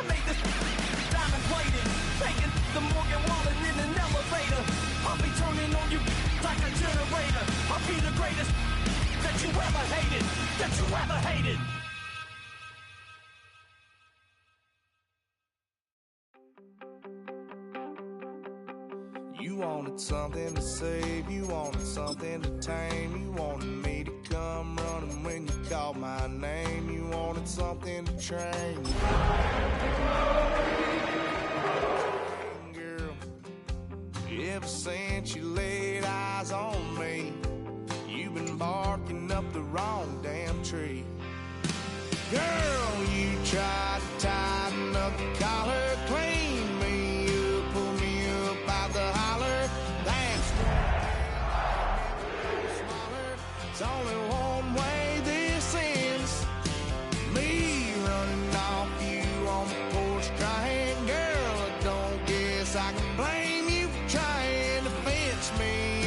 made this diamond plated. Taking the Morgan Wallen in an elevator. I'll be turning on you like a generator. I'll be the greatest that you ever hated. That you ever hated. You wanted something to save, you wanted something to tame. You wanted me to come running when you called my name. You wanted something to train. Girl, ever since you laid eyes on me, you've been barking up the wrong damn tree. Girl, you tried to tighten up the collar, clean me up, pull me up out the holler. That's smaller. It's only one way this ends. Me running off you on the porch crying. Girl, I don't guess I can blame you for trying to fence me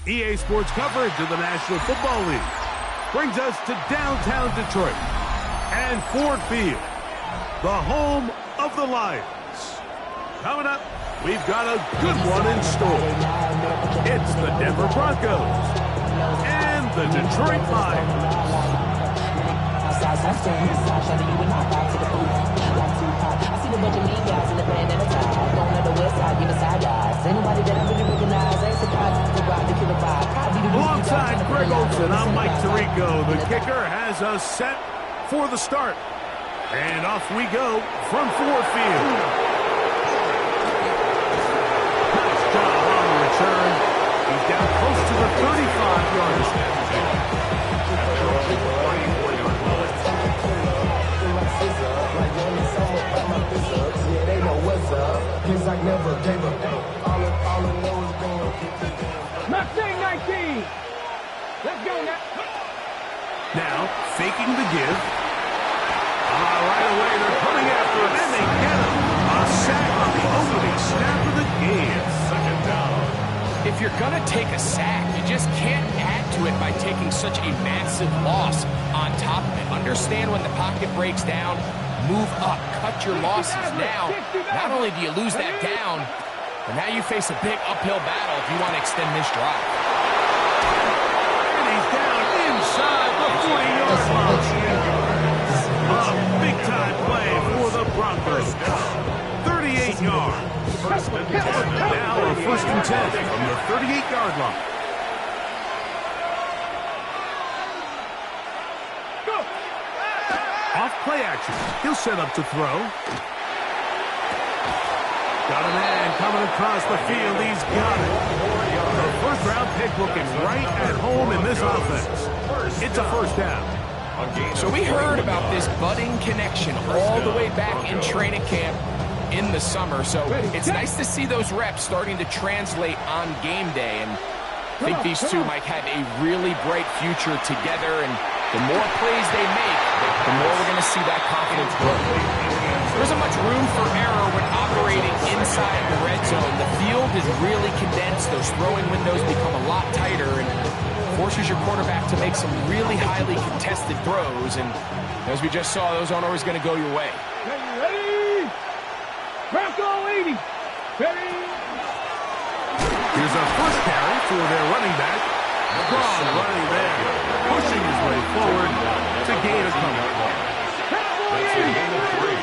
in. EA Sports coverage of the National Football League brings us to downtown Detroit and Ford Field, the home of the Lions. Coming up, we've got a good one in store. It's the Denver Broncos and the Detroit Lions. Alongside Greg Olson, I'm Mike Tirico. The kicker has us set for the start. And off we go from Ford Field. Nice job on the return. He's down close to the 35-yard line. Now, faking the give. Right away, they're coming after him, and they get him. A sack on the opening snap of the game. Second down. If you're going to take a sack, you just can't add to it by taking such a massive loss on top of it. Understand when the pocket breaks down, move up, cut your losses now. Not only do you lose that down, but now you face a big uphill battle if you want to extend this drive. And he's down inside the 40-yard line. A big-time play for the Broncos. 38 yards. Now a 1st and 10 from the 38-yard line. Off play action. He'll set up to throw. Got a man coming across the field. He's got it. The first-round pick looking right at home in this offense. It's a 1st down. So we heard about this budding connection all the way back in training camp in the summer. So it's nice to see those reps starting to translate on game day. And I think these two might have a really bright future together. And the more plays they make, the more we're going to see that confidence grow. There isn't much room for error when operating inside the red zone. The field is really condensed. Those throwing windows become a lot tighter and forces your quarterback to make some really highly contested throws. And as we just saw, those aren't always going to go your way. Ready? Bronco 80. Ready? Here's a first carry for their running back. Strong running there, pushing his way forward to gain a couple. That's a gain of 3.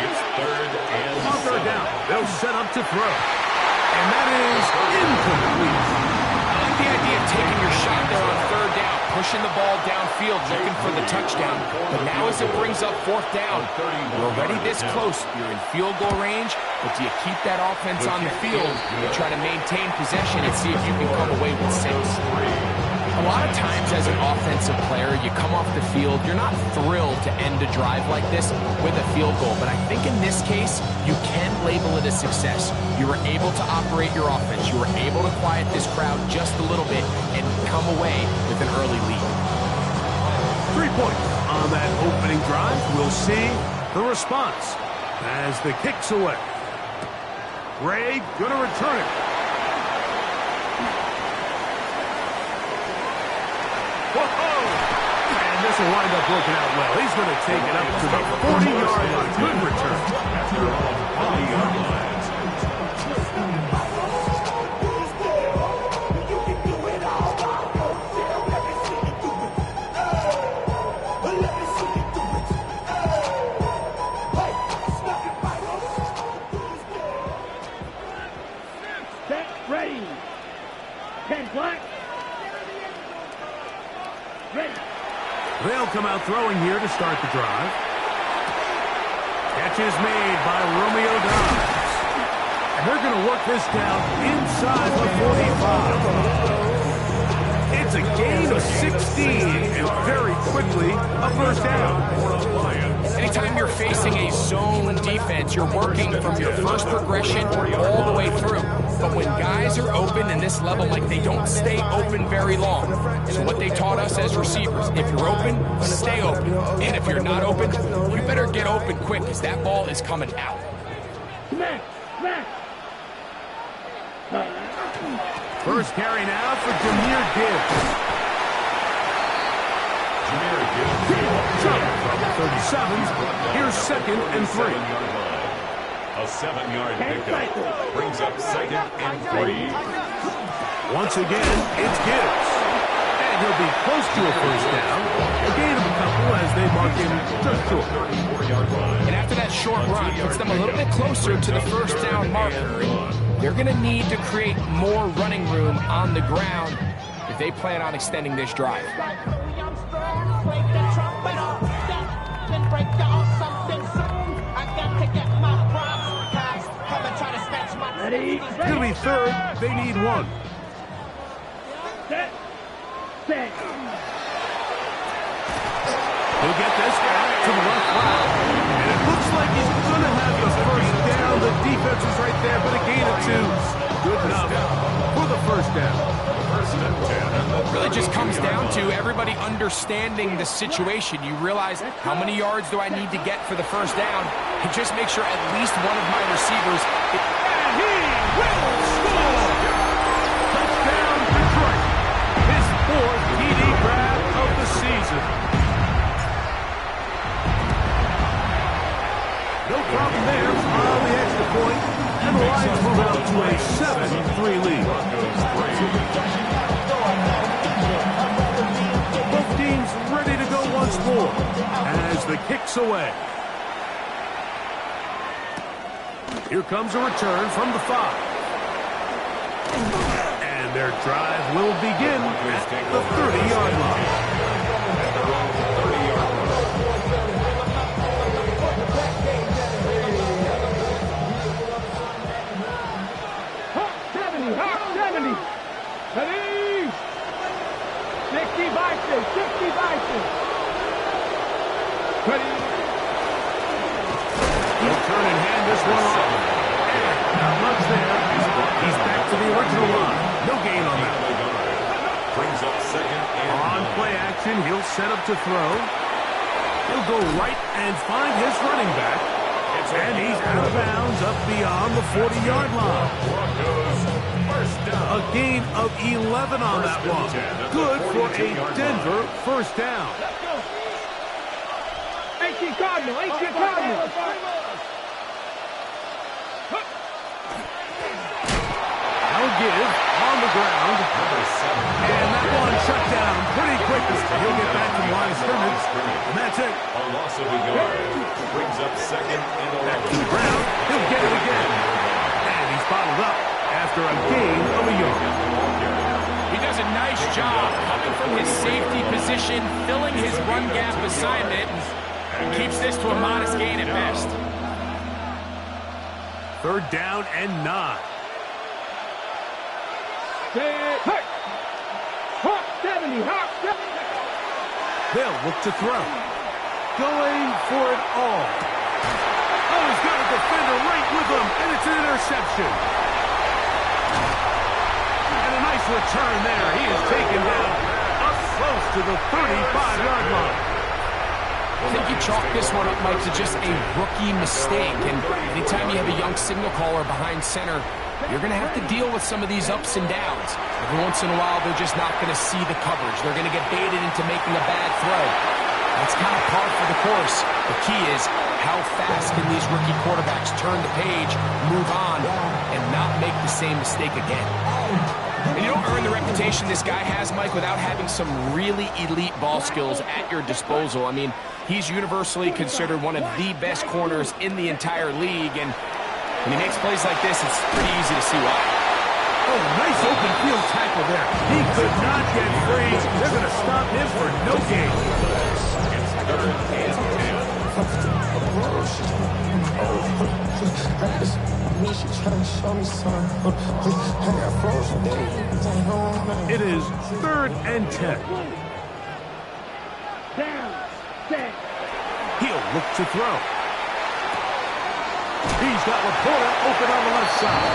It's 3rd and 7. Down. They'll set up to throw. And that is incomplete. I like the idea of taking your shot there on 3rd down, pushing the ball downfield, looking for the touchdown. But now as it brings up 4th down, you're already this close. You're in field goal range, but do you keep that offense on the field and try to maintain possession and see if you can come away with 6? A lot of times as an offensive player, you come off the field, you're not thrilled to end a drive like this with a field goal. But I think in this case, you can label it a success. You were able to operate your offense. You were able to quiet this crowd just a little bit and come away with an early lead. 3 points on that opening drive. We'll see the response as the kick's away. Ray gonna return it. Whoa! And This will wind up working out well. He's going to take it up to the 40-yard line. Good return. After all, 40-yard line. Ready. 10 black. Ready. They'll come out throwing here to start the drive. Catch is made by Romeo Dobbs. And they're going to work this down inside the 45. It's a gain of 16, and very quickly a first down. Anytime you're facing a zone defense, you're working from your first progression all the way through. But when guys are open in this level, like, they don't stay open very long. So what they taught us as receivers, if you're open, stay open. And if you're not open, you better get open quick, because that ball is coming out. Smack. Smack. First carry now for Jahmyr Gibbs. Jahmyr Gibbs. From 37, here's 2nd and 3. A 7-yard pickup brings up 2nd and 3. Once again, it's Gibbs. And he'll be close to a first down. A gain of a couple as they mark him just short. And after that short run, puts them a little bit closer to the first down marker. They're going to need to create more running room on the ground if they plan on extending this drive. It's going to be 3rd. They need 1. Set. Set. He'll get this out to the left flat. And it looks like he's going to have the first down. The defense is right there, but a gain of 2. Good enough for the first down. It really just comes down to everybody understanding the situation. You realize, how many yards do I need to get for the first down? And just make sure at least one of my receivers... And he will score! Touchdown, Detroit. His 4th TD grab of the season. No problem there on the extra point, and the Lions move out to a 7-3 lead. Both teams ready to go once more as the kick's away. Here comes a return from the 5. And their drive will begin at the 30-yard line. At their own 30-yard line. Hawk 70. Hawk 70. Ready. 60 vices. 60 vices. Ready. He'll turn and hand this one off. And not much there. He's back to the original line. No gain on that. Brings up 2nd and On play action, he'll set up to throw. He'll go right and find his running back. And he's out of bounds up beyond the 40-yard line. A gain of 11 on that one. Good for a Denver first down. 18 Cardinal. 18 Cardinal. Now give on the ground. And that one shut down pretty quickly. He'll get back to the line of scrimmage. And that's it. a loss of a yard. Brings up 2nd and 11. Back to the ground. He'll get it again. And he's bottled up after a gain of a yard. He does a nice job coming from his safety position, filling his run gap assignment, and keeps this to a modest gain at best. 3rd down and 9. Hawk 70. Hawk 70. They'll look to throw. Going for it all. Oh, he's got a defender right with him, and it's an interception. And a nice return there. He is taken down up close to the 35-yard line. I think you chalk this one up, Mike, to just a rookie mistake. And anytime you have a young signal caller behind center, you're going to have to deal with some of these ups and downs. Every once in a while, they're just not going to see the coverage. They're going to get baited into making a bad throw. That's kind of par for the course. The key is how fast can these rookie quarterbacks turn the page, move on, and not make the same mistake again. And you don't earn the reputation this guy has, Mike, without having some really elite ball skills at your disposal. I mean, he's universally considered one of the best corners in the entire league, and when he makes plays like this, it's pretty easy to see why. Oh, nice open field tackle there. He could not get free. They're going to stop him for no gain. It's 3rd and 10. It is 3rd and 10. Down, set. He'll look to throw. He's got Laporta open on the left side.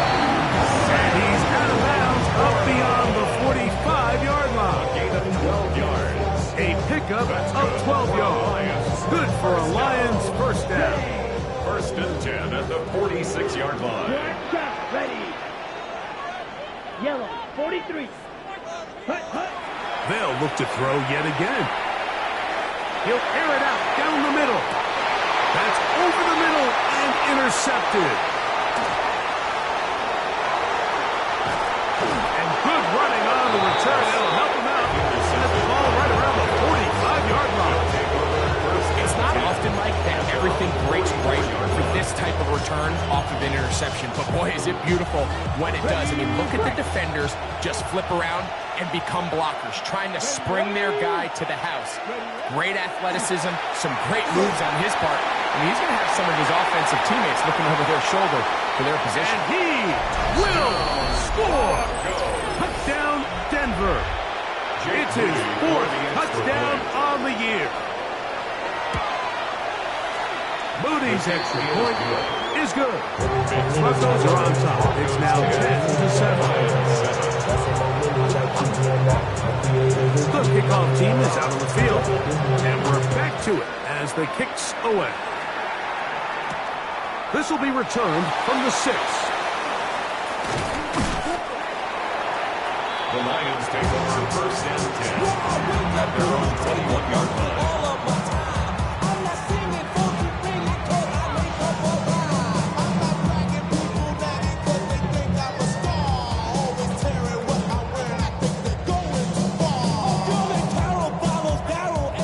And he's out of bounds up beyond the 45-yard line. Gain of 12 yards. A pickup of 12 yards. Good for a Lions first down. 1st and 10 at the 46-yard line. Shot, ready. Yellow, 43. Hut, hut. They'll look to throw yet again. He'll air it out down the middle. That's over the middle and intercepted. And good running on the return. That'll help him out. That's the ball right around the 45-yard line. It's not often, Mike, that everything breaks right for this type of return off of an interception. But, boy, is it beautiful when it does. I mean, look at the defenders just flip around and become blockers, trying to spring their guy to the house. Great athleticism, some great moves on his part. I mean, he's going to have some of his offensive teammates looking over their shoulder for their position. And he will score. Touchdown, Denver. It's his 4th touchdown on the year. Moody's extra point is good. Buckles are on top. It's now 10-7. The kickoff team is out on the field, and we're back to it as the kicks away. This will be returned from the 6. The Lions take over 1st and 10 at their own 21-yard line.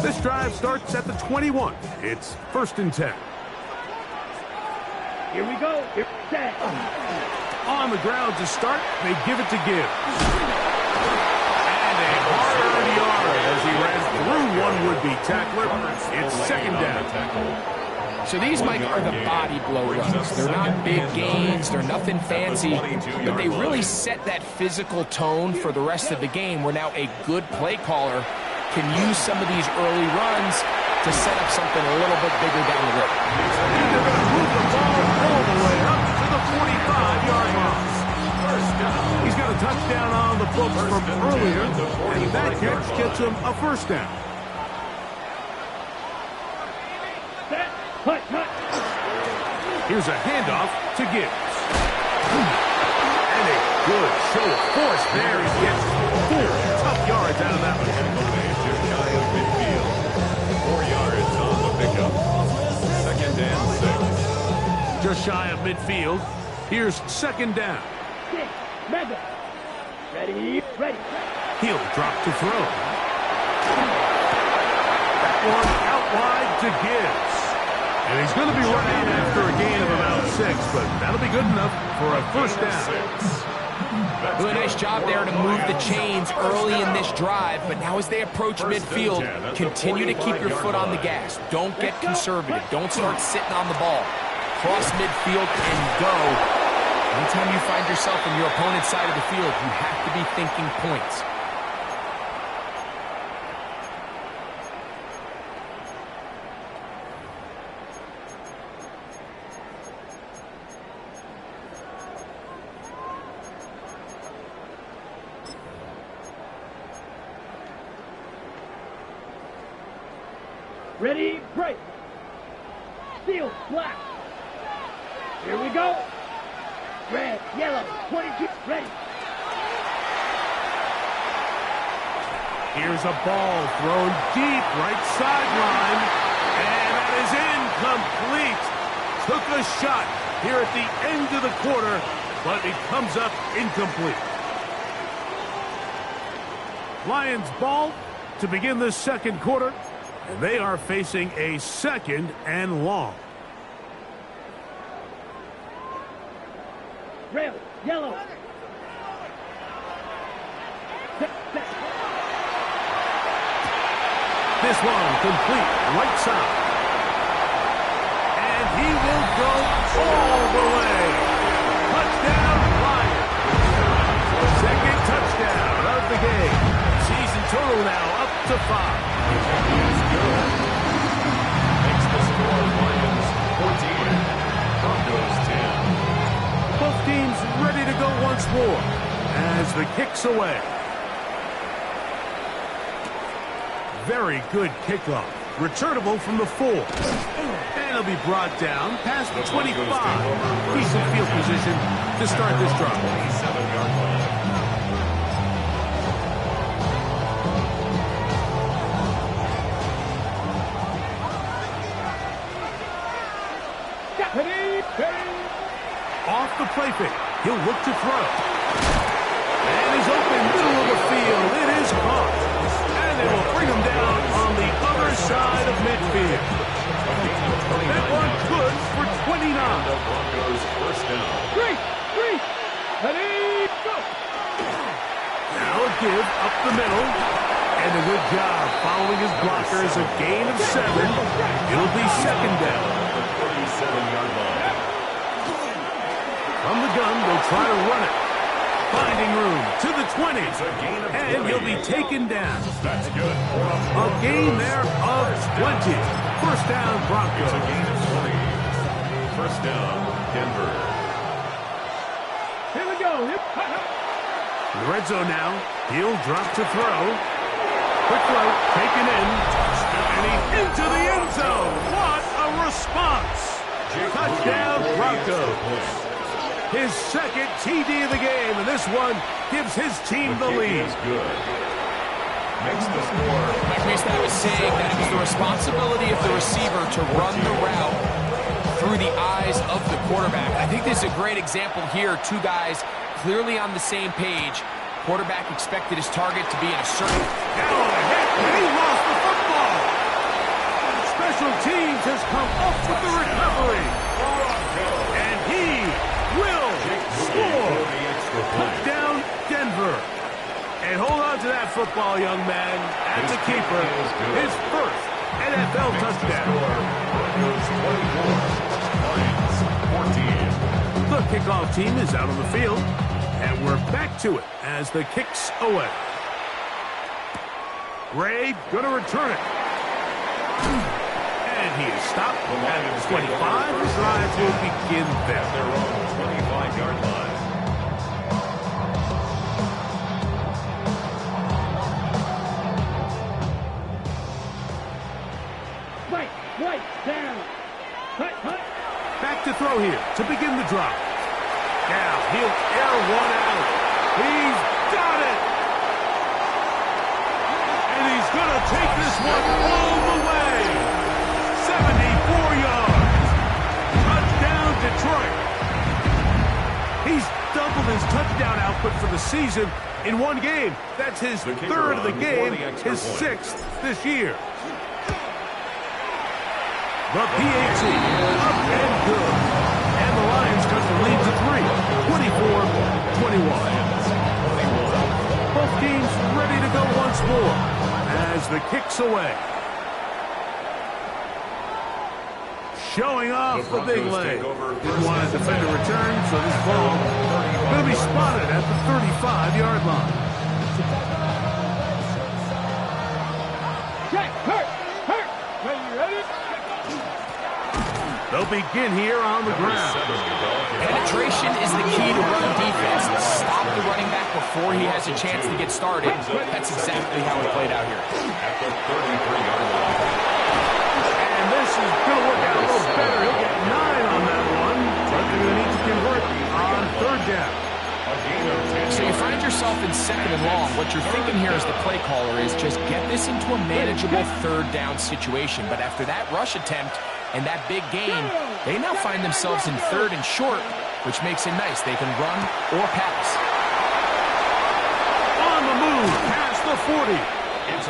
This drive starts at the 21. It's 1st and 10. Here we go. Here, set. On the ground to start, they give it to Gibbs. And a hard yard as he ran through one would-be tackler. It's 2nd down. So these, Mike, are the body blow runs. They're not big gains. They're nothing fancy. But they really set that physical tone for the rest of the game where now a good play caller can use some of these early runs to set up something a little bit bigger down the road. And they're going to move the ball all the way up to the 45-yard line. He's got a touchdown on the books from earlier, and that catch gets him a 1st down. Set. Hut, hut. Here's a handoff to Gibbs. And a good show of force there. He gets 4 tough yards out of that one. Just shy of midfield. 4 yards on the pickup. 2nd and 6. Just shy of midfield. Here's 2nd down. 6. Mega. Ready. Ready. He'll drop to throw. That one out wide to Gibbs. And he's going to be running after a gain of about 6, but that'll be good enough for a 1st down. Really nice job there to move the chains early in this drive, but now as they approach midfield, continue to keep your foot on the gas. Don't get conservative. Don't start sitting on the ball. Cross midfield and go. Anytime you find yourself on your opponent's side of the field, you have to be thinking points. Ready, break. Steel, black. Here we go. Red, yellow, 22, ready. Here's a ball thrown deep right sideline. And that is incomplete. Took a shot here at the end of the quarter, but it comes up incomplete. Lions ball to begin the second quarter, and they are facing a 2nd and long. Red, yellow. This one complete right side. And he will go all the way. Touchdown, Lions. Second touchdown of the game. Season total now up to 5. Makes the score Lions 14, Broncos 10. Both teams ready to go once more as the kick's away. Very good kickoff. Returnable from the 4. And it'll be brought down past the 25. Decent field position to start this drive. 27-yard line. Off the play fake. He'll look to throw. And he's open middle of the field. It is caught. And they will bring him down on the other side of midfield. That one good for 29. Broncos first down. Three, ready, go. Now a give up the middle. And a good job following his blockers. A gain of 7. It'll be 2nd down. 37-yard line. From the gun, they'll try to run it. Finding room to the 20. And he'll be taken down. That's good. A gain there of 20. First down, Broncos. It's a gain of 20. First down, Denver. Here we go. In the red zone now. He'll drop to throw. Quick throw, taken in. And he's into the end zone. What a response. Touchdown, Broncos. His 2nd TD of the game, and this one gives his team the lead. Good. Makes the score. Like Mason, I was saying that it was the responsibility of the receiver to run the route through the eyes of the quarterback. I think this is a great example here. Two guys clearly on the same page. Quarterback expected his target to be in a certain... Now on a hit, and he lost the football. Special teams has come up with the recovery. And he will score. Touchdown, Denver. And hold on to that football, young man. At the keeper, his first NFL touchdown. The kickoff team is out on the field. And we're back to it as the kick's away. Ray going to return it. And he is stopped at 25. The drive will begin there. Their own 25-yard line. Right, down. Cut. Back to throw here to begin the drive. Now he'll air one out. He's got it. And he's going to take this one all the way. 74 yards. Touchdown, Detroit. He's doubled his touchdown output for the season in one game. That's his 3rd of the game, his 6th this year. The PAT, up and good. And the Lions cut the lead to 3, 24-21. Both teams ready to go once more as the kick's away. Showing off the big leg. Didn't want to defend a return, so this ball going to be spotted at the 35-yard line. Check, hurt. Are you ready? They'll begin here on the ground. Penetration is the key to run defense. Stop the running back before he has a chance to get started. That's exactly how it played out here. At the 33-yard line. And this is going to work out a little better. He'll get 9 on that one. But they're going to need to convert on 3rd down. A gain of 10 So you find yourself in 2nd and long, what you're thinking here as the play caller is just get this into a manageable 3rd down situation. But after that rush attempt and that big gain, they now find themselves in 3rd and short, which makes it nice. They can run or pass. On the move, past the 40.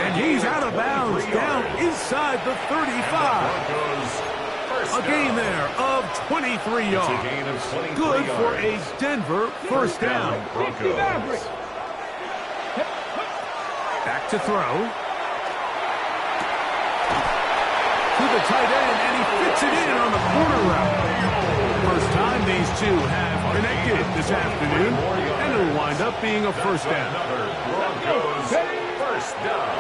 And he's out of bounds, down inside the 35. A gain there of 23 yards. Good for a Denver first down. Back to throw. To the tight end, and he fits it in on the corner route. First time these two have connected this afternoon, and it'll wind up being a first down. First down.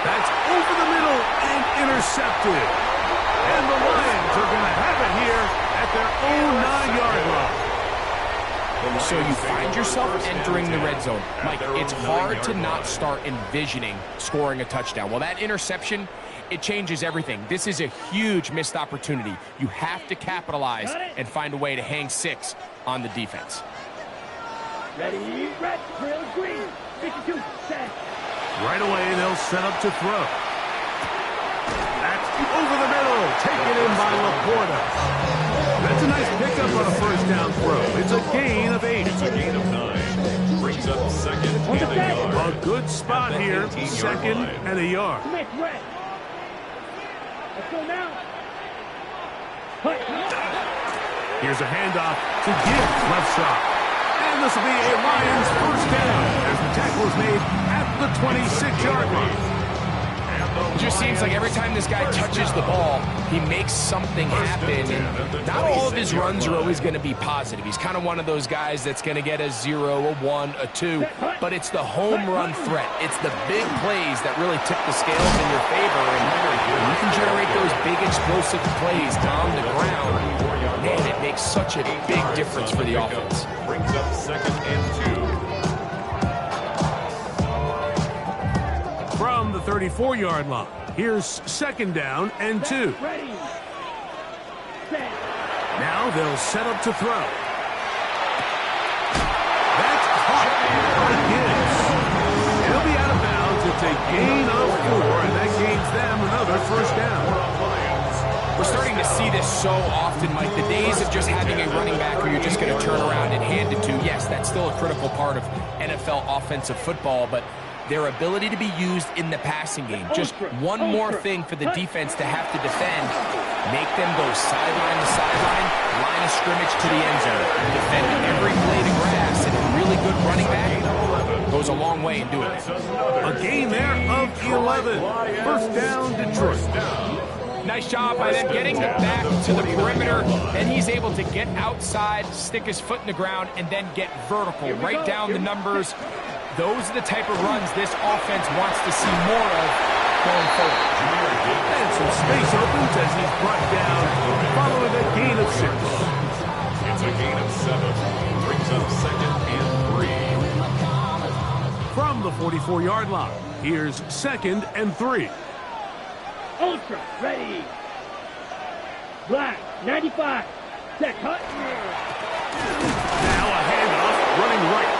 That's over the middle and intercepted. And the Lions are going to have it here at their own 9-yard line. So you find yourself entering the red zone. Mike, it's hard to not start envisioning scoring a touchdown. Well, that interception, it changes everything. This is a huge missed opportunity. You have to capitalize and find a way to hang 6 on the defense. Ready, red, grill, green, 52, set. Right away, they'll set up to throw. That's over the middle, taken in by Laporta. That's a nice pickup on a first down throw. It's a gain of 8. It's a gain of 9. Brings up 2nd and a yard. A good spot here, 2nd and a yard. Smith, red. Let's go now. Here's a handoff to Gibbs, left side. And this will be a Lions first down as the tackle is made at the 26-yard line. It just seems like every time this guy touches the ball, he makes something happen. And not all of his runs are always going to be positive. He's kind of one of those guys that's going to get a 0, a 1, a 2. But it's the home run threat. It's the big plays that really tip the scales in your favor. And when you can generate those big explosive plays on the ground, man, it makes such a big difference for the offense. Brings up 2nd and 2. From the 34-yard line, here's 2nd down and 2. Ready, set. Now they'll set up to throw. That's caught by Gibbs. He'll be out of bounds. It's a gain of 4, and that gains them another first down. We're starting to see this so often, Mike. The days of just having a running back who you're just going to turn around and hand it to, yes, that's still a critical part of NFL offensive football, but their ability to be used in the passing game, just one more thing for the defense to have to defend, make them go sideline to sideline, line of scrimmage to the end zone, defend every blade of grass, and a really good running back goes a long way in doing it. A gain there of 11. First down, Detroit. Nice job by them getting back to the perimeter, and he's able to get outside, stick his foot in the ground, and then get vertical, right down the numbers. Those are the type of runs this offense wants to see more of going forward. And some space opens as he's brought down following a gain of 6. It's a gain of 7. Brings up 2nd and 3. From the 44-yard line, here's 2nd and 3. Ultra, ready. Black, 95. Set, cut. Now a handoff, running right.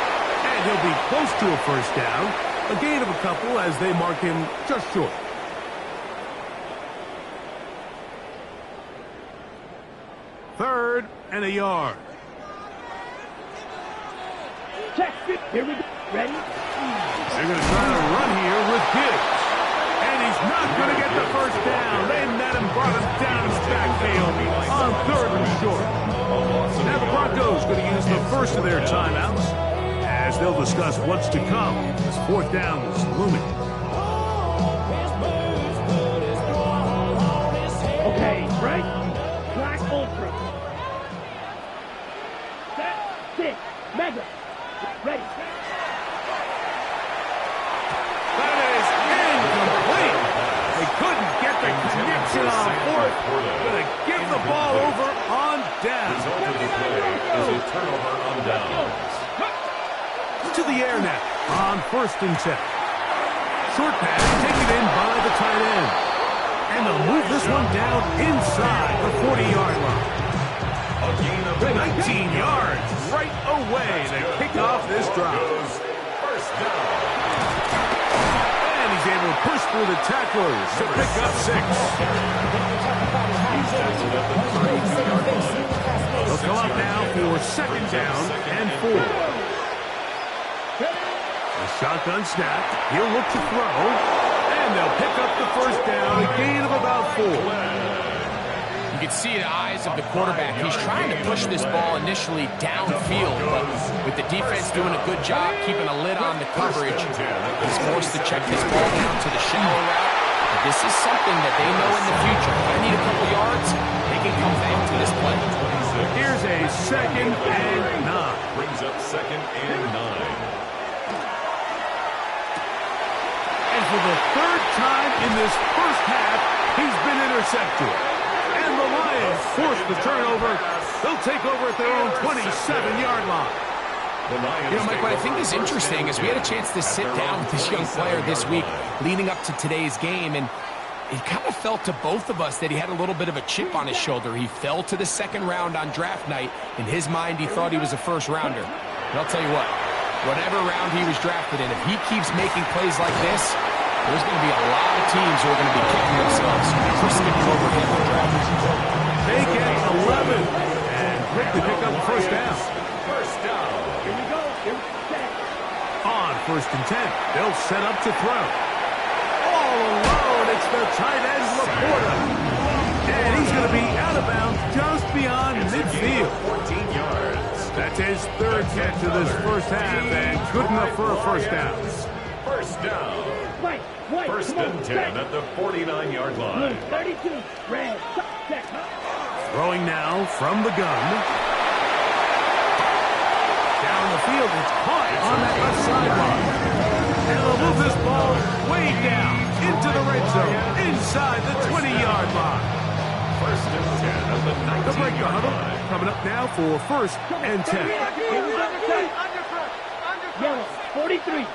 And he'll be close to a first down. A gain of a couple as they mark him just short. Third and a yard. Check, here we go. Ready? They're going to try to run here with Gibbs. And he's not going to get the first down. They met him, brought him down his backfield on 3rd and short. Now the Broncos going to use the first of their timeouts as they'll discuss what's to come as 4th down is looming. Okay, right? Black Ultra. Set, 6, Mega. Ready. That is incomplete. They couldn't get the connection on 4th. Going to give the ball over on down. Result of the play is a turnover on downs. To the air now on 1st and 10. Short pass taken in by the tight end. And they'll move this one down inside the 40-yard line. A gain of 19 yards right away to kick off this drive. First down. And he's able to push through the tacklers to pick up 6. He's tested at the 32-yard line. They'll come up now for second down and 4. A shotgun snap. He'll look to throw. And they'll pick up the first down, a gain of about 4. You can see the eyes of the quarterback. He's trying to push this ball initially downfield, but with the defense doing a good job keeping a lid on the coverage, he's forced to check this ball down to the shallow route. But this is something that they know in the future. If I need a couple yards, they can come back to this play. Here's a second and 9. Brings up second and 9. And for the third time in this first half, he's been intercepted. And the Lions force the turnover. They'll take over at their own 27-yard line. You know, Mike, what I think is interesting is we had a chance to sit down with this young player this week leading up to today's game, and it kind of felt to both of us that he had a little bit of a chip on his shoulder. He fell to the second round on draft night. In his mind, he thought he was a first-rounder. And I'll tell you what, whatever round he was drafted in, if he keeps making plays like this, there's going to be a lot of teams who are going to be kicking themselves for skipping over him on draft. They get 11 and quickly pick up the first down. First down. Here we go. On first and 10, they'll set up to throw. All alone, it's the tight end Laporta. And he's going to be out of bounds just beyond midfield. 14 yards. That's his third catch of this first half, and good enough for a first down. First down. White, First and 10 at the 49-yard line. 32, red, check. Throwing now from the gun. Down the field, it's caught on that left sideline. And they'll move this ball way down into the red zone, inside the 20-yard line. First and 10 at the The break 19-yard huddle line. coming up now for first and 10. Yellow, 43.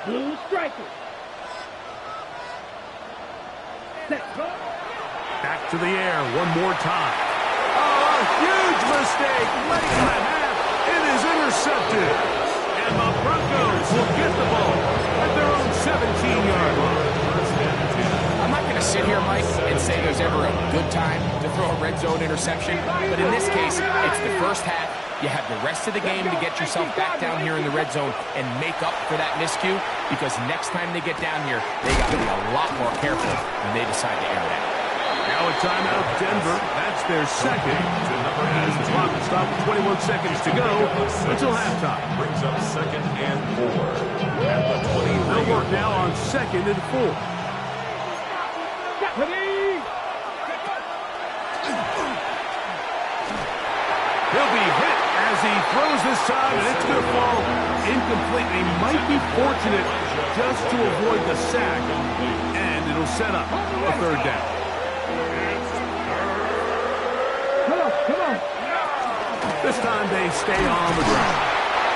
Blue striker. Set. Back to the air one more time. Oh, a huge mistake late in the half. It is intercepted. And the Broncos will get the ball at their own 17-yard line. I'm not going to sit here, Mike, and say there's ever a good time to throw a red zone interception, but in this case, it's the first half. You have the rest of the game to get yourself back down here in the red zone and make up for that miscue, because next time they get down here, they got to be a lot more careful when they decide to air that. Now a timeout, Denver. That's their second. As the clock will stop with 21 seconds to go until halftime. Brings up second and 4 at the 20. They'll work now on second and 4. He'll be hit as he throws this time, and it's going to fall incomplete. He might be fortunate just to avoid the sack, and it'll set up a third down. Come on. This time they stay on the ground.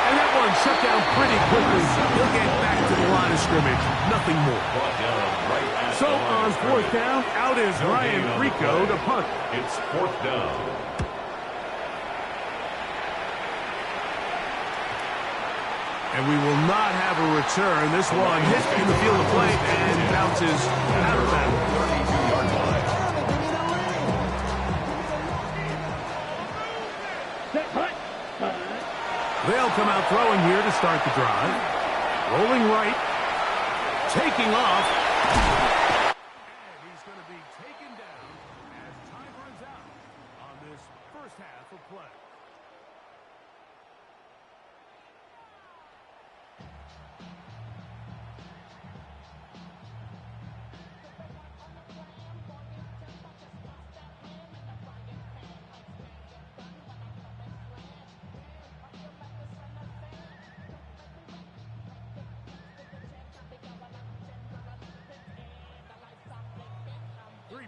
And that one shut down pretty quickly. He'll get back to the line of scrimmage. Nothing more. So on fourth down, out is Ryan Rico to punt. It's fourth down. And we will not have a return. This one hit in the field of play and bounces out of bounds. 32-yard line. They'll come out throwing here to start the drive. Rolling right. Taking off. And he's going to be taken down as time runs out on this first half of play.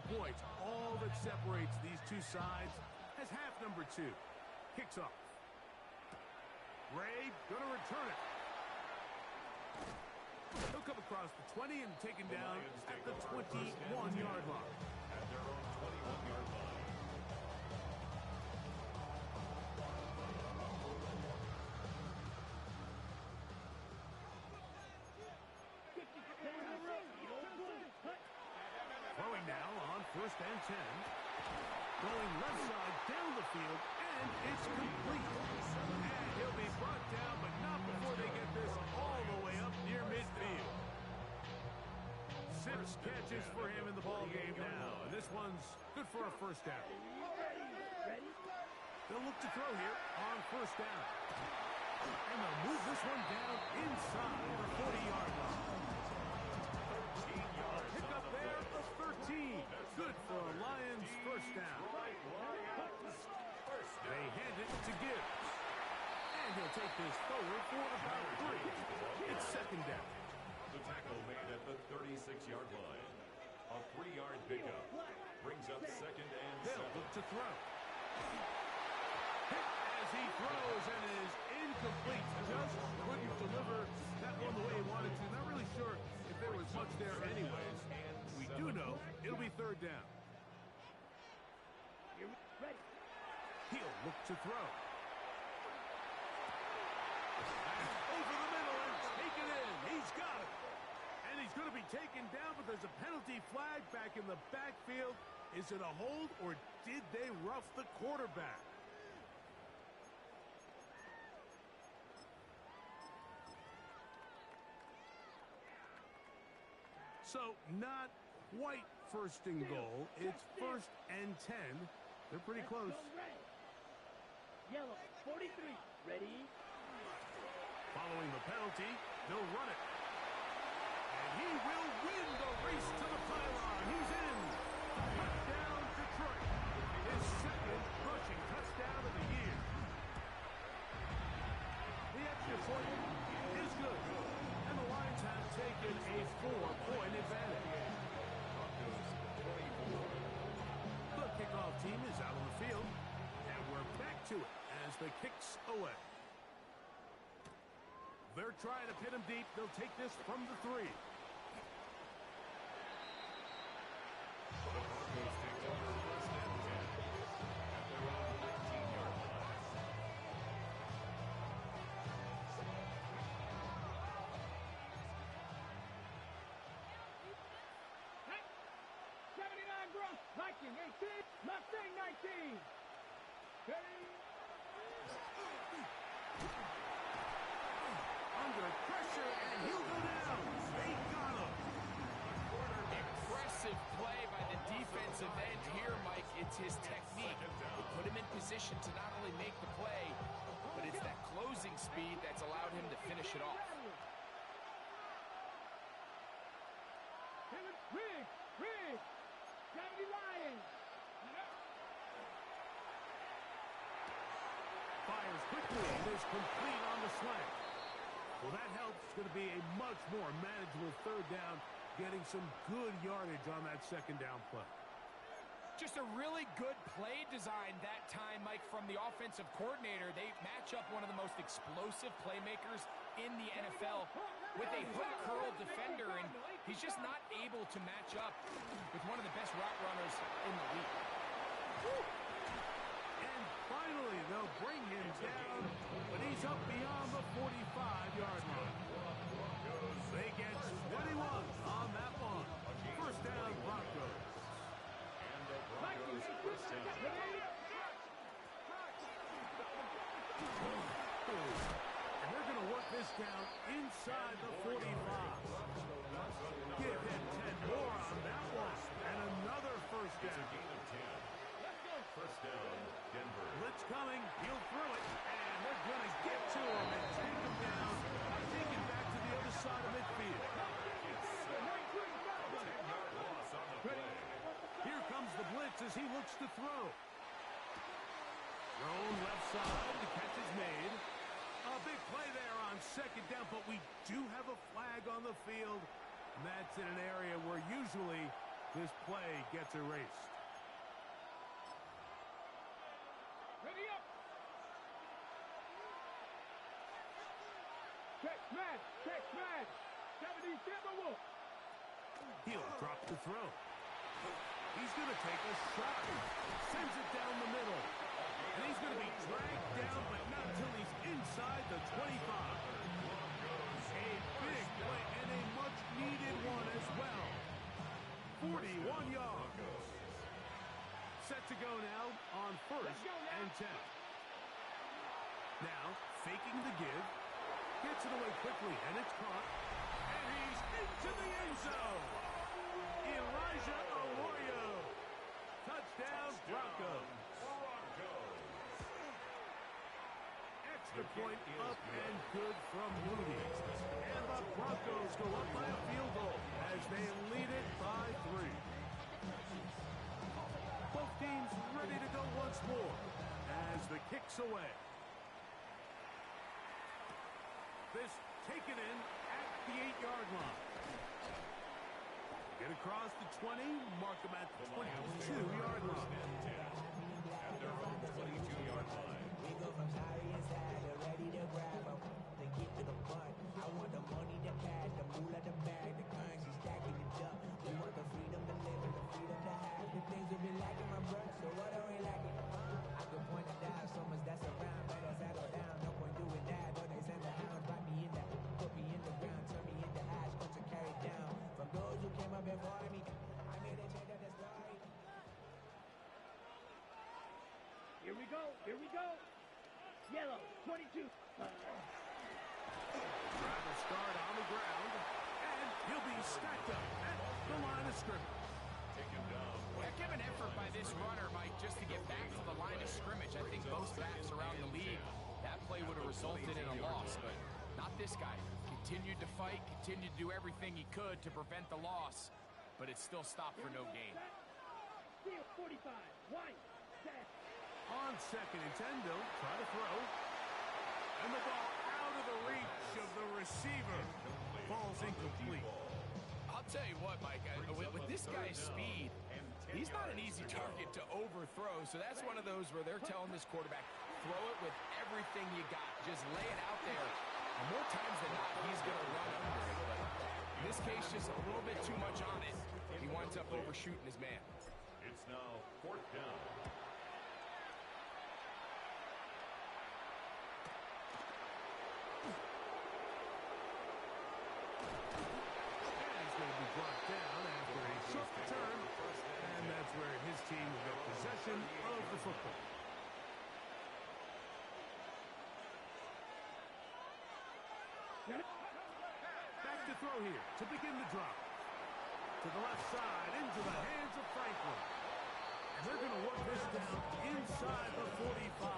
Points, all that separates these two sides as half number 2 kicks off. Ray gonna return it. He'll come across the 20 and taken down at the 21-yard line. At their own 21-yard line. Throwing now on 1st and 10. Going left side down the field, and it's complete. And he'll be brought down, but not before they get this all the way up near midfield. 6 catches for him in the ball game now, and this one's good for a 1st down. They'll look to throw here on 1st down. And they'll move this one down inside the 40-yard line. Pick up there of 13. Good for a Lions 1st down. They hand it to Gibbs. And he'll take this forward for about 3. It's 2nd down. The tackle made at the 36-yard line. A 3-yard pickup. Brings up 2nd and 7. They'll look to throw. Hit as he throws and is incomplete. Just couldn't deliver that one the way he wanted to. Not really sure if there was much there anyways. We do know it'll be 3rd down. He'll look to throw. Over the middle and take it in. He's got it. And he's going to be taken down, but there's a penalty flag back in the backfield. Is it a hold, or did they rough the quarterback? So not quite 1st and goal. It's 1st and 10. They're pretty close. Yellow, 43. Ready? Following the penalty, they'll run it. And he will win the race to the pylon. He's in. Touchdown, Detroit. His 2nd rushing touchdown of the year. The extra point is good. And the Lions have taken a 4-point advantage. The kickoff team is out on the field. And we're back to it as the kick's away. They're trying to pin him deep. They'll take this from the 3. The Broncos take over 1st and 10. At their own 15-yard line. Hey! 79 Gronk, Viking 18, Mustang 19. Under pressure, and he'll go down. They got him. Impressive play by the defensive end here, Mike. It's his technique. They put him in position to not only make the play, but it's that closing speed that's allowed him to finish it off. Rig, 70 Lions. Fires quickly and is complete on the slant. Well, that helps. It's going to be a much more manageable 3rd down, getting some good yardage on that 2nd down play. Just a really good play design that time, Mike, from the offensive coordinator. They match up one of the most explosive playmakers in the NFL with a hook curl defender, and he's just not able to match up with one of the best route runners in the league. And finally, they'll bring him down, but he's up beyond the 45-yard line. They get 21 on that one. 1st down, Broncos. And the Broncos 1st and 10. And they're going to work this down inside the 45. Give him 10 more on that one. And another 1st It's a down. gain of 10. 1st down, Denver. Blitz coming. He'll throw it. And they're going to get to him and take him down. Take him back to the other side of midfield. It's 10-yard loss on the play. Here comes the blitz as he looks to throw. Thrown left side. The catch is made. A big play there on 2nd down, but we do have a flag on the field. And that's in an area where usually this play gets erased. Ready up. Check, smash. 70 Timberwolves. He'll drop the throw. He's going to take a shot. Sends it down the middle. And he's going to be dragged down, but not until he's inside the 25. A big play and a much-needed one as well. 41 yards. Set to go now on 1st and 10. Now, faking the give. Gets it away quickly, and it's caught. And he's into the end zone. Elijah Arroyo. Touchdown, Broncos. Extra point up and good from Moody. And the Broncos go up by a field goal as they lead it by 3. Both teams ready to go once more as the kick's away. This taken in at the 8-yard line. Get across the 20, mark them at the 22-yard line. At their own 22-yard line. We go from sorry inside to ready to grab them. They get to the front. I want the money, the cash, the moolah, the bag, the currency stacking it up. We want the freedom to live and the freedom to have. The things we've been lacking, my brother. So what are we lacking? I could point it down, so much that's around. But as I go down, no point doing that. Though they send the hounds, wrap me in that. Put me in the ground, turn me into ash, going to carry down. From those who came up before me, I made a change of the story. Here we go. Here we go. Yellow, 22. Travel start on the ground, and he'll be stacked up at the line of scrimmage. Taken down. Heck of an effort by this runner, Mike, just to get back to the line of scrimmage. I think most backs around the league, that play would have resulted in a loss, but not this guy. Continued to fight, continued to do everything he could to prevent the loss, but it still stopped for no gain. Steal 45. White. Set. On 2nd and 10, they'll try to throw. And the ball out of the reach of the receiver. Ball's incomplete. I'll tell you what, Mike, with this guy's speed, he's not an easy target to overthrow, so that's one of those where they're telling this quarterback, throw it with everything you got. Just lay it out there. And more times than not, he's going to run under it. But in this case, just a little bit too much on it. He winds up overshooting his man. It's now 4th down. Brought down after a short return, and that's where his team will get possession of the football. Back to throw here to begin the drop. To the left side, into the hands of Franklin. And they're going to work this down inside the 45.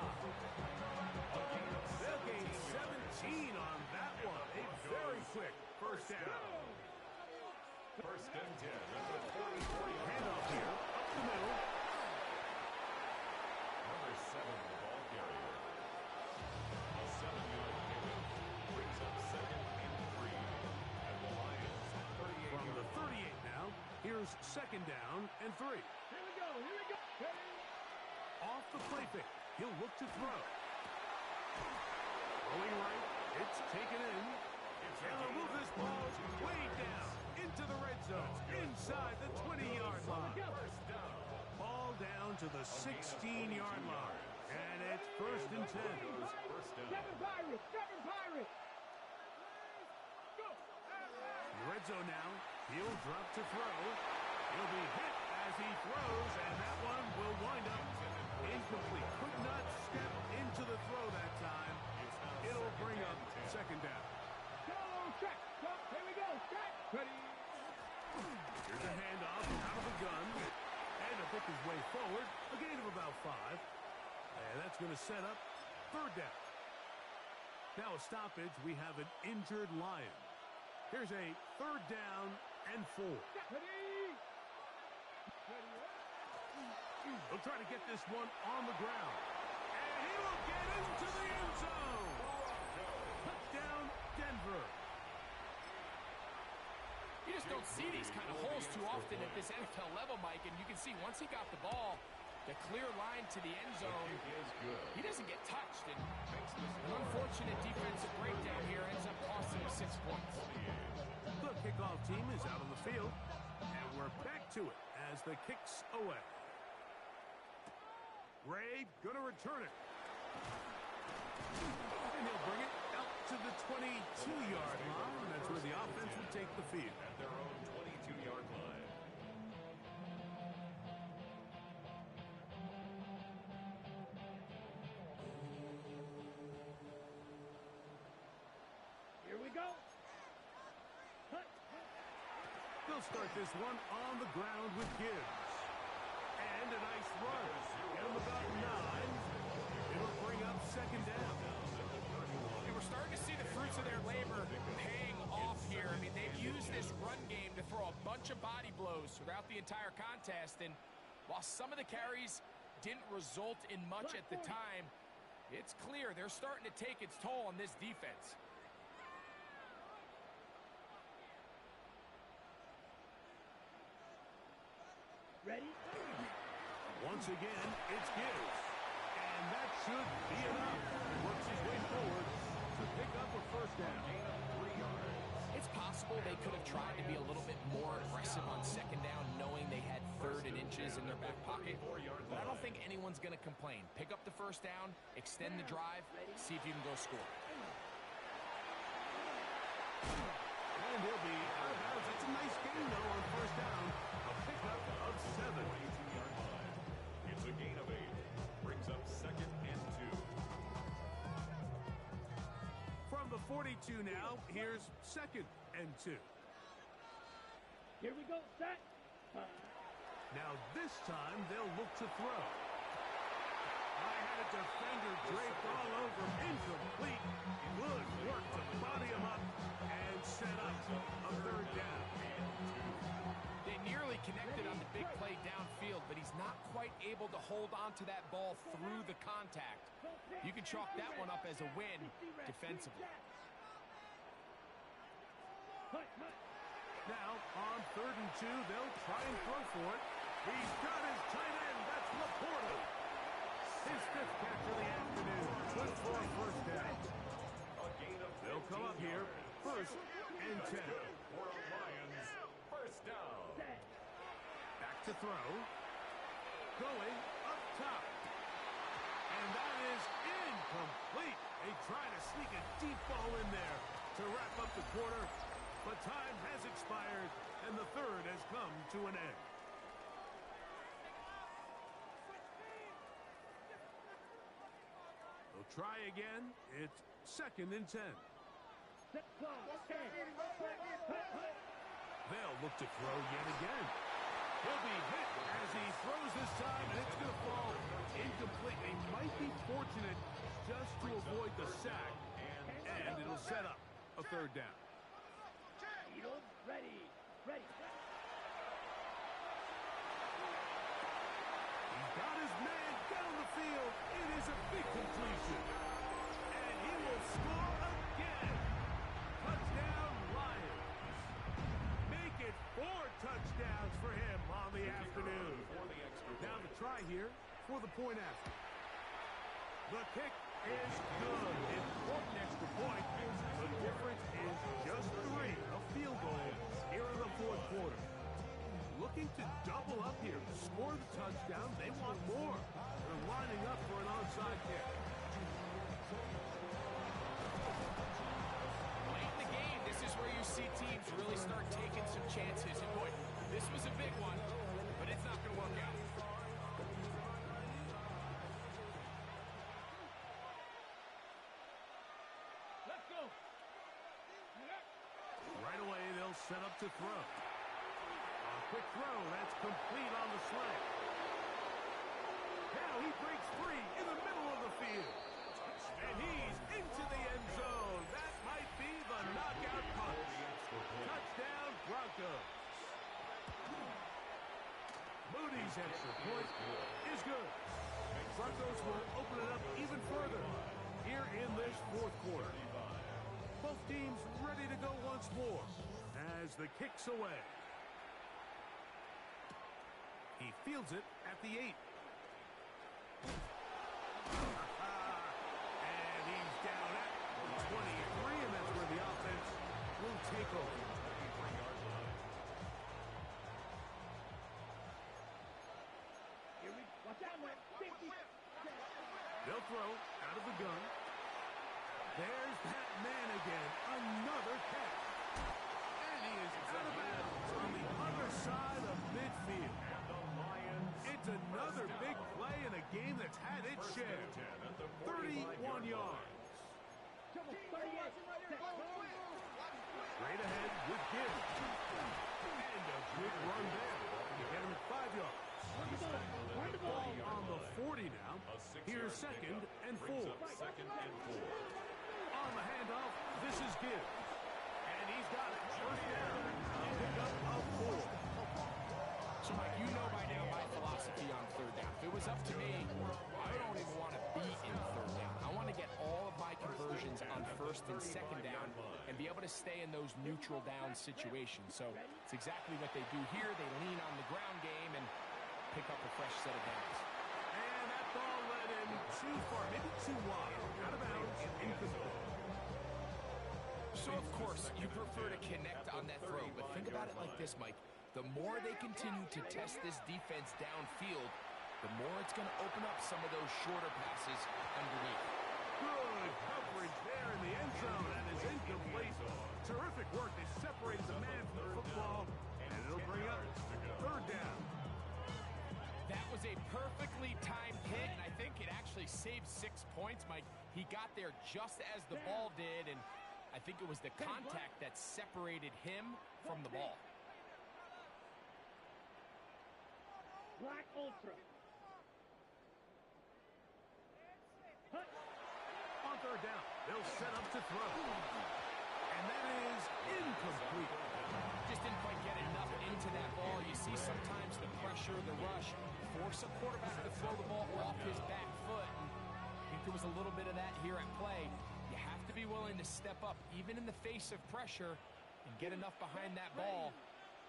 They'll gain 17 on that one. A very quick first down. 1st and 10 at the 40. Handoff here, up the middle. Number 7, the ball carrier. A 7-yard pickup brings up 2nd and 3. And the Lions, 38 From the 38 now, here's 2nd down and 3. Here we go. Here we go. Ready? Off the play fake, he'll look to throw. Going right, it's taken in. And they'll move this ball way down into the red zone, inside the 20-yard line. Ball down to the 16-yard line, and it's 1st and 10. Seven Pirates. Seven Pirates. Go. The red zone now, he'll drop to throw. He'll be hit as he throws, and that one will wind up incomplete. Could not step into the throw that time. It'll bring up 2nd down. Check. Here we go. Check. Ready. Here's a handoff out of the gun. And to pick his way forward. A gain of about 5. And that's going to set up 3rd down. Now a stoppage. We have an injured Lion. Here's a 3rd down and 4. Ready. He'll try to get this one on the ground. And he will get into the end zone. Touchdown, Denver. You just don't see these kind of holes too often at this NFL level, Mike, and you can see once he got the ball, the clear line to the end zone, he doesn't get touched, and an unfortunate defensive breakdown here ends up costing him 6 points. to it as the kick's away. Ray gonna return it. And he'll bring it out to the 22-yard line. That's where the offense will take the field. At their own 22-yard line. Here we go. They'll start this one on the ground with Gibbs. And a nice run. Get him about 9. It'll bring up second down. And we're starting to see the fruits of their labor paying off here. I mean, they've used this run game to throw a bunch of body blows throughout the entire contest. And while some of the carries didn't result in much at the time, it's clear they're starting to take its toll on this defense. Ready? Once again, it's Gibbs. And that should be enough. He works his way forward to pick up a first down. Gain of 3 yards. It's possible they could have tried to be a little bit more aggressive on second down, knowing they had 3rd and inches in their back pocket. But I don't think anyone's going to complain. Pick up the first down, extend the drive, see if you can go score. And he'll be out of bounds. That's a nice gain, though, on first down. A pickup of 7. 22-yard line. It's a gain of 8. Brings up 2nd and 2. From the 42 now, here's 2nd and 2. Here we go. Set. Now this time, they'll look to throw. I had a defender draped all over him. Incomplete. Good work to body him up and set up a 3rd down. They nearly connected on the big play downfield, but he's not quite able to hold on to that ball through the contact. You can chalk that one up as a win defensively. Now, on 3rd and 2, they'll try and throw for it. He's got his tight end. That's Laporta. His 5th catch of the afternoon. Good for a first down. They'll come up here. 1st and 10. For Lions, first down. Back to throw. Going up top. And that is incomplete. They try to sneak a deep ball in there to wrap up the quarter. But time has expired, and the 3rd has come to an end. They'll try again. It's 2nd and 10. They'll look to throw yet again. He'll be hit as he throws this time, and it's going to fall incomplete. They might be fortunate just to avoid the sack, and it'll set up a 3rd down. Ready. Ready. He's got his man down the field. It is a big completion. And he will score again. Touchdown, Lions. Make it 4 touchdowns for him on the afternoon. Now the try here for the point after. The kick is good. Important extra point. The difference is just 3. A field goal here in the 4th quarter. Looking to double up here. Score the touchdown. They want more. They're lining up for an onside kick. Late in the game, this is where you see teams really start taking some chances. And boy, this was a big one, but it's not going to work out. Let's go. Right away, they'll set up to throw. A quick throw. That's complete on the slant. Now he breaks free in the middle of the field. And he's into the end zone. That might be the knockout punch. Touchdown, Broncos. Moody's extra point is good. Broncos will open it up even further here in this 4th quarter. Both teams ready to go once more as the kick's away. He fields it at the 8. And he's down at 23, and that's where the offense will take over. throw out of the gun. There's that man again. Another catch. And he is out of bounds on the other side of midfield. And the Lions. It's another big play in a game that's had its First share. and 10 at the 31 45-yard yards. line. Trouble, 38. Straight ahead with Gibbs. And a good run there. You get him at 5 yards. He's tackled at the Ball 40-yard on the line. 40 now. A 6-yard Here's second pickup and brings 4. up second and 4. On the handoff, this is Gibbs. And he's got it. First down. A pickup of 4. So, Mike, you know by now my philosophy on third down. If it was up to me, I don't even want to be in third down. I want to get all of my conversions on first and second down and be able to stay in those neutral down situations. So it's exactly what they do here. They lean on the ground game and pick up a fresh set of downs. And that ball led him too far, maybe too wide. Out of bounds, incomplete. So, of course, you prefer to connect on that throw, but think about it like this, Mike. The more they continue to test this defense downfield, the more it's going to open up some of those shorter passes underneath. Good coverage there in the end zone, and is incomplete. Terrific work. They separated the man from the football, and it'll bring up third down. That was a perfectly timed hit, and I think it actually saved 6 points, Mike. He got there just as the ball did, and I think it was the contact that separated him from the ball. Black Ultra. Hut. On third down, they'll set up to throw. And that is incomplete. Just didn't quite get enough into that ball. You see sometimes the pressure, the rush, force a quarterback to throw the ball off his back foot. And I think there was a little bit of that here at play. You have to be willing to step up, even in the face of pressure, and get enough behind that ball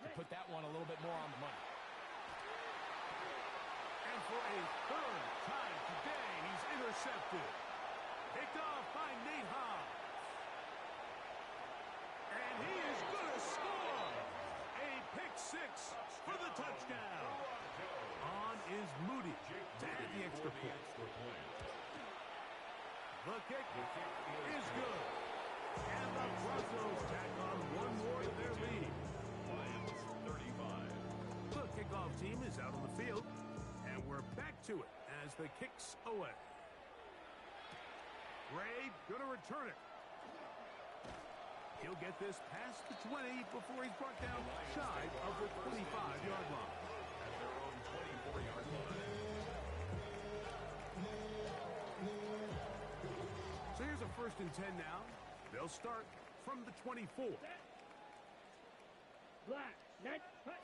to put that one a little bit more on the money. And for a third time today, he's intercepted. Picked off by Nate Hobbs. And he is going to score. A pick six for the touchdown. On is Moody to add the extra point. The kick is good. And the Broncos tack on one more to their lead. Lions 35. The kickoff team is out on the field. And we're back to it as the kick's away. Gray going to return it. He'll get this past the 20 before he's brought down shy of the 25-yard line. At their own 24-yard line. So here's a 1st and 10 now. They'll start from the 24. Black. Net. Hut.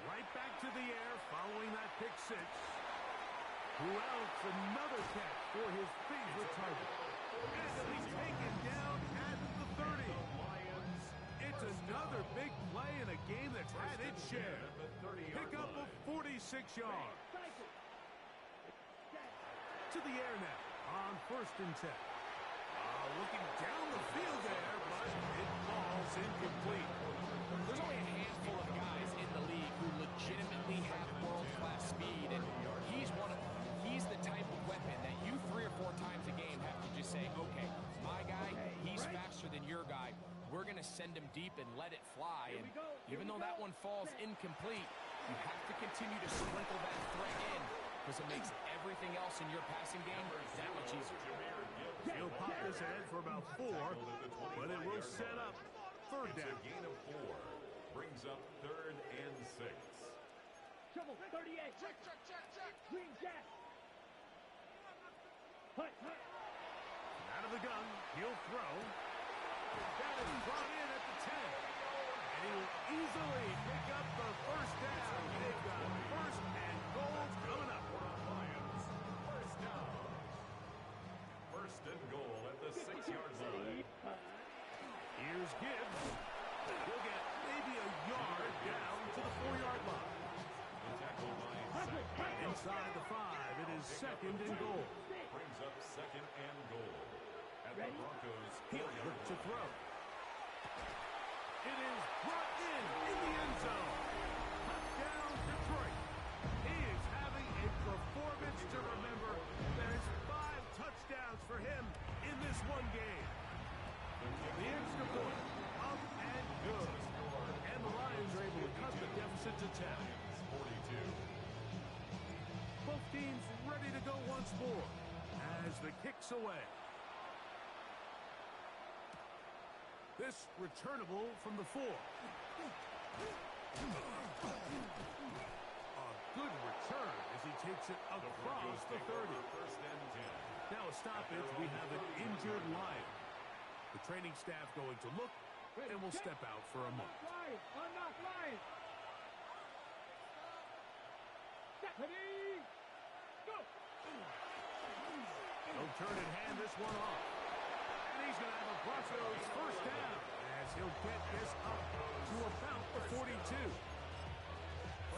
Right back to the air following that pick six. Who else? Another catch for his favorite target. And he'll be taken down at the 30. Lions. It's another big play in a game that's had its share. Pickup of 46 yards. Cycle. To the air now on 1st and 10. Looking down the field there, but it falls incomplete. There's only a handful of guys in the league who legitimately have world-class speed, and he's one of them. He's the type of weapon that you 3 or 4 times a game have to just say, okay, my guy, he's faster than your guy. We're going to send him deep and let it fly. And even though that one falls incomplete, you have to continue to sprinkle that threat in because it makes everything else in your passing game that much easier. He'll pop this ahead for about 4, but it will set up third down. It's a gain of 4. Brings up 3rd and 6. Trouble. 38. Check. Green jack. Hut. Out of the gun, he'll throw. That is brought in at the 10. And he will easily pick up the first down. They've got 1st and goal coming up. Lions, first down. 1st and goal at the 6-yard line. Here's Gibbs. He'll get maybe a yard down to the 4-yard line. The tackle by Inside the 5, it is 2nd and goal. brings up 2nd and goal. At the Broncos' He'll 4-yard look to line. throw. It is brought in the end zone. Touchdown, Detroit. He is having a performance to remember. There's 5 touchdowns for him in this one game. The extra point, up and good. And the Lions are able to cut the deficit to 10. 42. Both teams ready to go once more as the kick's away. This returnable from the 4. A good return as he takes it across the 30. First and 10. Now a stoppage, we have an injured Lion. The training staff going to look and will step out for a moment. Unlock line. Ready. Go. No turn in hand, this one off. And he's going to have a Broncos first down as he'll get this up to about the 42.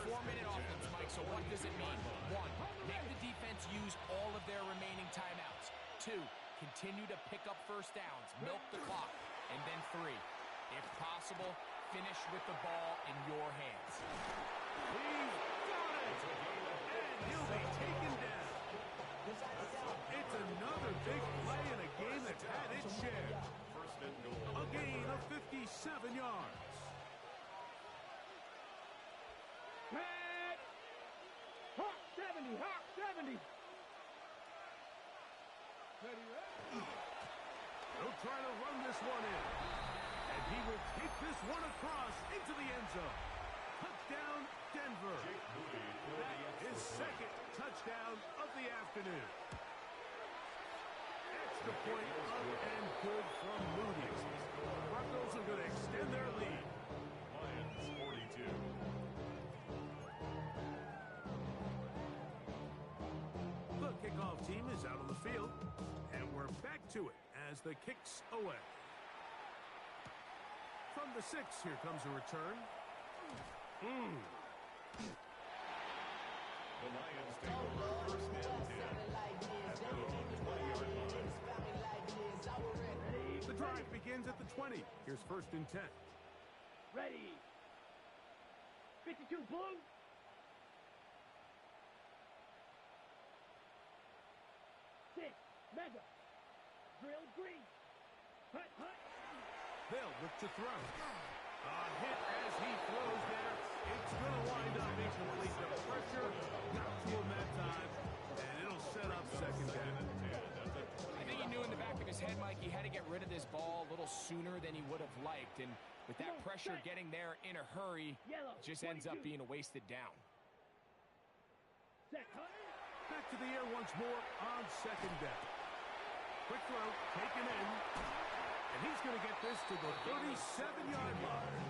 4-minute offense, Mike, so what does it mean? 1, make the defense use all of their remaining timeouts. 2, continue to pick up first downs, milk the clock. And then 3, if possible, finish with the ball in your hands. He's got it! And he'll be taken down. It's another big play in a game that's had its share. First and goal. A gain of 57 yards. Head. Hawk 70. Hawk 70. Ready. They'll try to run this one in. And he will take this one across into the end zone. Touchdown, Denver. That is second touchdown of the afternoon. Extra point up and good from Moody. The Broncos are going to extend their lead. Lions 42. The kickoff team is out on the field. And we're back to it as the kick's away. From the 6, here comes a return. The Lions take over first and 10 at their own 20-yard line. The drive begins at the 20. Here's first and 10. Ready. 52 blue. Six. Mega. Drill green. Hut, hut. They'll look to throw. A hit as he throws there. It's going to wind up incomplete. The pressure got to him that time, and it'll set up second down. I think he knew in the back of his head, Mike, he had to get rid of this ball a little sooner than he would have liked. And with that pressure getting there in a hurry, it just ends up being a wasted down. Set, hut. Back to the air once more on second down. Quick throw, taken in. And he's going to get this to the 37-yard line.